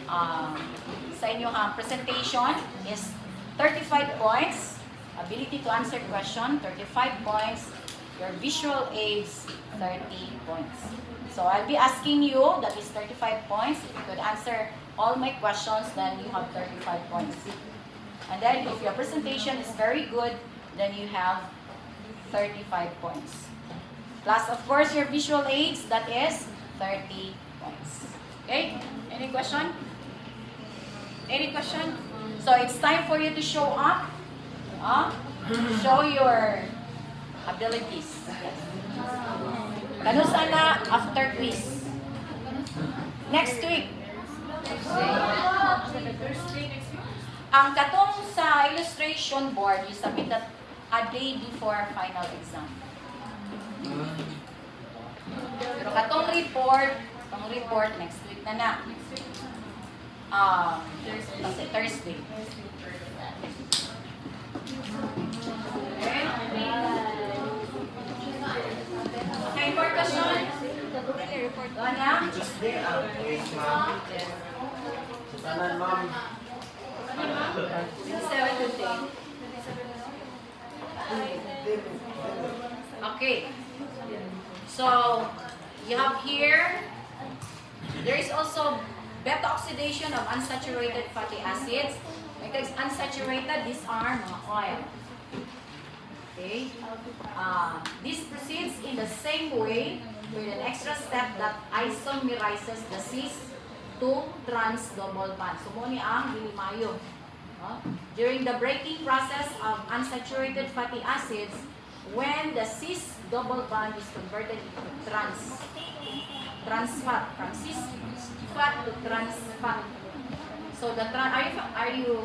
sa inyong presentation is 35 points. Ability to answer question, 35 points. Your visual aids, 30 points. So I'll be asking you, that is 35 points. If you could answer all my questions, then you have 35 points. And then if your presentation is very good, then you have 35 points. Plus, of course, your visual aids, that is 30 points. Okay? Any question? Any question? So it's time for you to show up. Show your abilities. Yes. Kano sana after quiz? Next week. Ang katong sa illustration board, you submit that a day before final exam. Pero katong report next week na. Thursday. Okay, more question? Gana? Tanan, ma'am. 7 to 10. Okay. So, you have here, there is also beta oxidation of unsaturated fatty acids. Because unsaturated, these are mga oil. Okay. This proceeds in the same way with an extra step that isomerizes the cis to trans double bond. So, muna ang hilimayo. During the breaking process of unsaturated fatty acids, when the cis double bond is converted into trans fat, from cis fat to trans fat. So the have you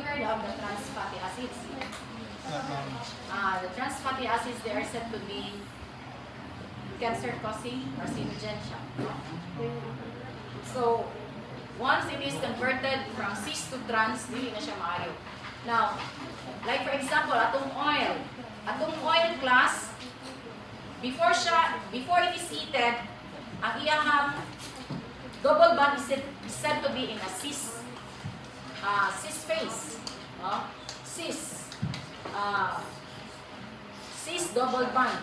heard of the trans fatty acids? The trans fatty acids, they are said to be cancer causing carcinogen siya. So once it is converted from cis to trans, dili na siya maayo. Now, like for example, atong oil class, before it is heated, ang iyang double bond is said to be in a cis phase. Cis double bond.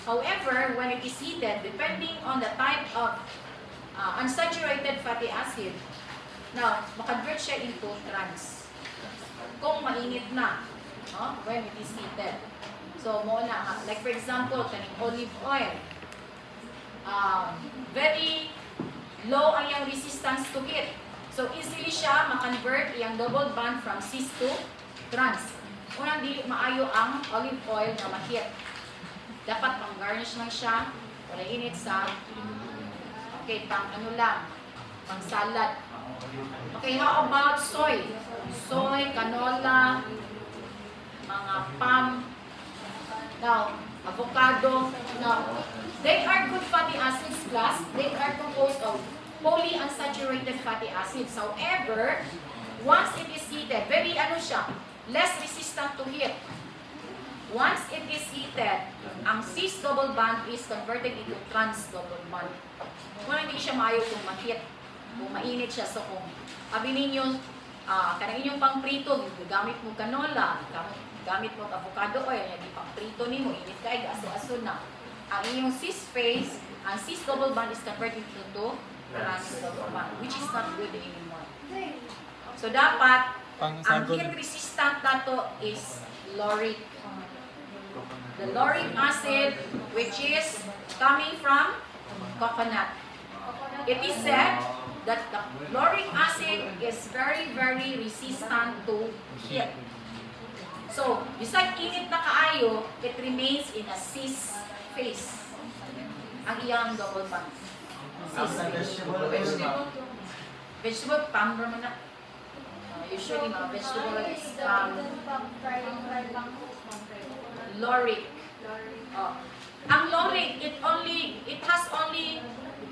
However, when it is heated, depending on the type of unsaturated fatty acid, now, makonvert siya into trans. Kung mainit na, when it is heated. So, muna, like for example, kaning olive oil, very low ang iyang resistance to heat. So, easily siya makonvert iyang double bond from cis to trans. Unang dili maayo ang olive oil na ma-heat. Dapat pang-garnish lang siya, wala init sa, okay, pang ano lang, pang salad. Okay, how about soy? Soy, canola, mga palm, now, avocado, now, they are good fatty acids plus they are composed of polyunsaturated fatty acids. However, once it is heated, very ano siya, less resistant to heat. Once it is heated, ang cis double bond is converted into trans double bond. Kung hindi siya maayo kung ma-heat, kung mainit siya. So kung abi ninyo, kanang inyong pang-prito, gamit mo canola, gamit mo avocado oil, hindi pang-prito nimo, init kay aso-aso na. Ang inyong cis phase, ang cis double bond is converted into trans double bond, which is not good anymore. So dapat, ang heat resistant dato is lauric. The lauric acid, which is coming from coconut. It is said that the lauric acid is very, very resistant to heat. So, besides init na kaayo, it remains in a cis phase. Ang iyang double bond. Vegetable, palm naman na. Usually, mga vegetable is palm. Lauric. Ang lauric, it has only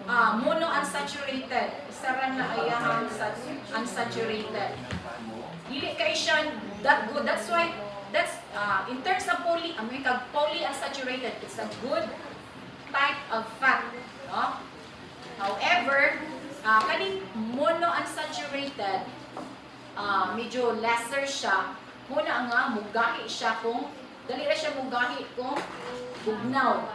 monounsaturated. Isa rin na ayahang unsaturated. Dili kay siya that good. That's why, in terms of polyunsaturated, it's a good type of fat. No? However, Kaning monounsaturated, medyo lesser siya. Muna nga, mugahi siya kung, dali ra siya mugahi kung bugnaw.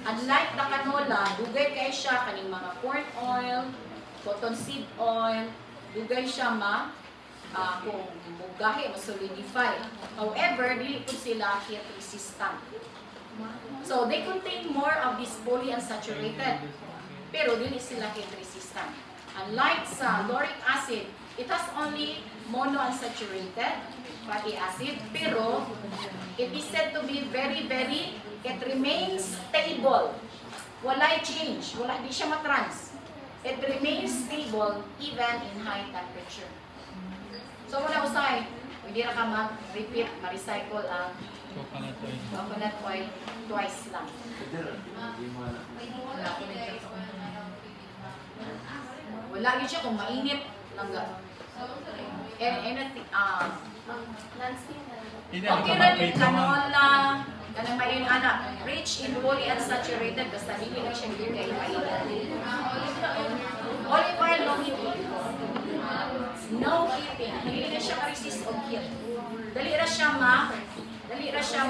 Unlike the canola, dugay kay siya kaning mga corn oil, cotton seed oil, dugay siya kung mugahi, solidify. However, dili po sila heat resistant. So, they contain more of this polyunsaturated, pero dili sila heat resistant. Unlike sa lauric acid, it has only monounsaturated fatty acid, pero it is said to be it remains stable. Walay change, di siya matrans. It remains stable even in high temperature. So, wala usay, hindi na ka mag-repeat, ma-recycle ang coconut oil twice lang. Wala yun siya kung mainit lang ga. Anything, okay rin yung canola, kanang mayin anak, rich in polyunsaturated, basta hindi lang siya hindi kayo mainit. Olive oil, no heating. No heating. Hindi na siya ma-resist of heat. Dali ra siya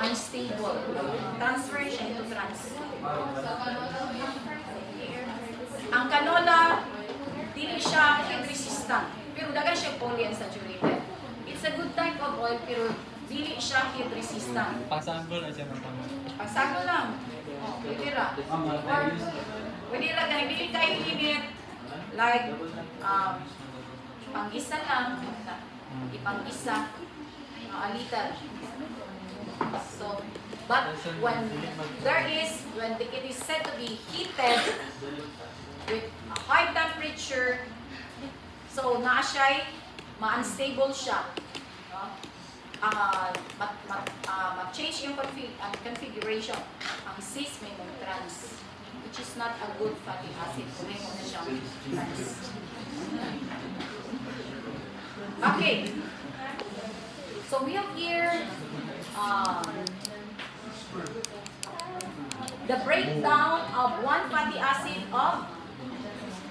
unstable. Transfer siya into trans. Ang canola, dili siya heat resistant. Pero dagan siya polyunsaturated. It's a good type of oil, pero dili siya heat resistant. Pasanggo na siya ng tama. Pasanggo lang. Pwede ra. Or, pwede ra dahil dili kayo init. Like, panggisa lang. Ipanggisa. Alitan. So, but when it is said to be heated with a high temperature, so naa siya, ma-unstable siya. Ma-change yung configuration. Ang cis may trans, which is not a good fatty acid. Kunay mo na siyang trans. Okay. So we have here the breakdown of one fatty acid of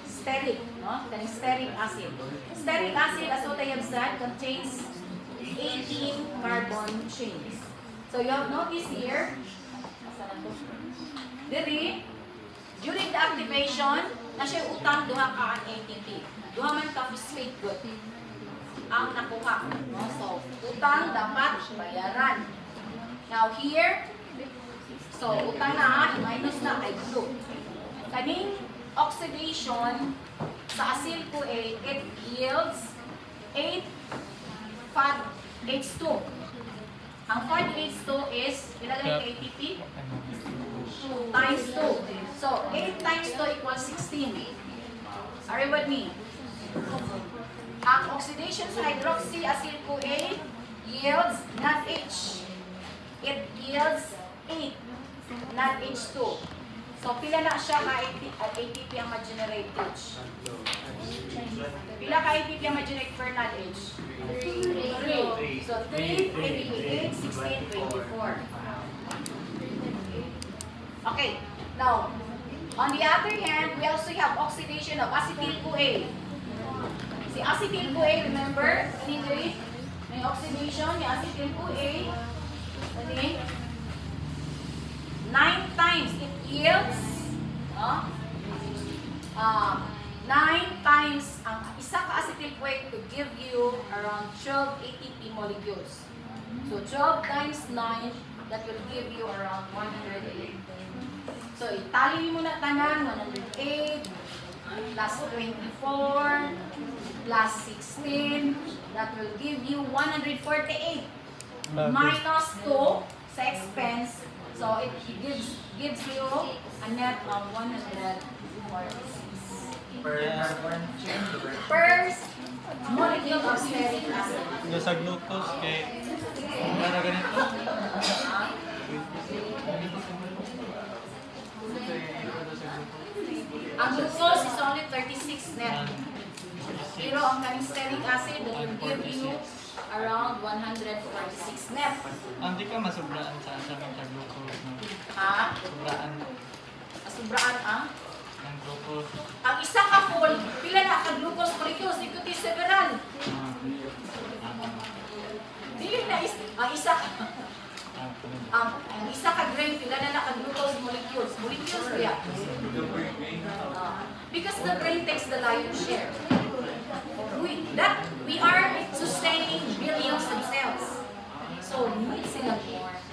stearic, no? Stearic acid. Stearic acid, as what I have said, contains 18 carbon chains. So you have noticed here, during the activation, na siya utang duha ka ang ATP. Duha man ka phosphate group ang nakuha. No? So, utang dapat bayaran. Now here, so utang na, minus na kay group. Kaning oxidation sa acyl CoA, it yields 8 FAD-H2. Ang FAD-H2 is, ilagay kay ATP? Times 2. So, 8 times 2 equals 16. Are you with me? Ang oxidation sa hydroxyacyl CoA yields NADH. It yields 8 NADH2. So, pila na siya ka ATP ang ma-generate H? Pila ka ATP ang ma-generate per NADH? 3. So, 3, ATP 8, 16, 24. Okay. Now, on the other hand, we also have oxidation of acetyl-CoA. Si acetyl-CoA, remember, may oxidation, yung acetyl-CoA, 9 times it yields, 9 times, ang isa ka acetyl-CoA to give you around 12 ATP molecules. So 12 times 9, that will give you around 108. So itali mo na tanan, 108 plus 24 plus 16, that will give you 148 minus 2 sa expense. So it gives you a net of 146 per molecule of stearic acid. Yung sa glucose kay para ganito. Ang glucose is only 36 net. Pero ang kaning stearic acid that will give you around 146 net. Hindi ka masubraan sa glucose, no? Ha? Sobraan. Sobraan ang? Ang Glucose. Ang isa ka full, pila na ka glucose molecules, ikuti several. Dili na ang isa ang isa ka grain, pila na ka glucose molecules. Molecules kaya. Because the brain takes the lion's share. We are sustaining billions of cells. So, need sila more.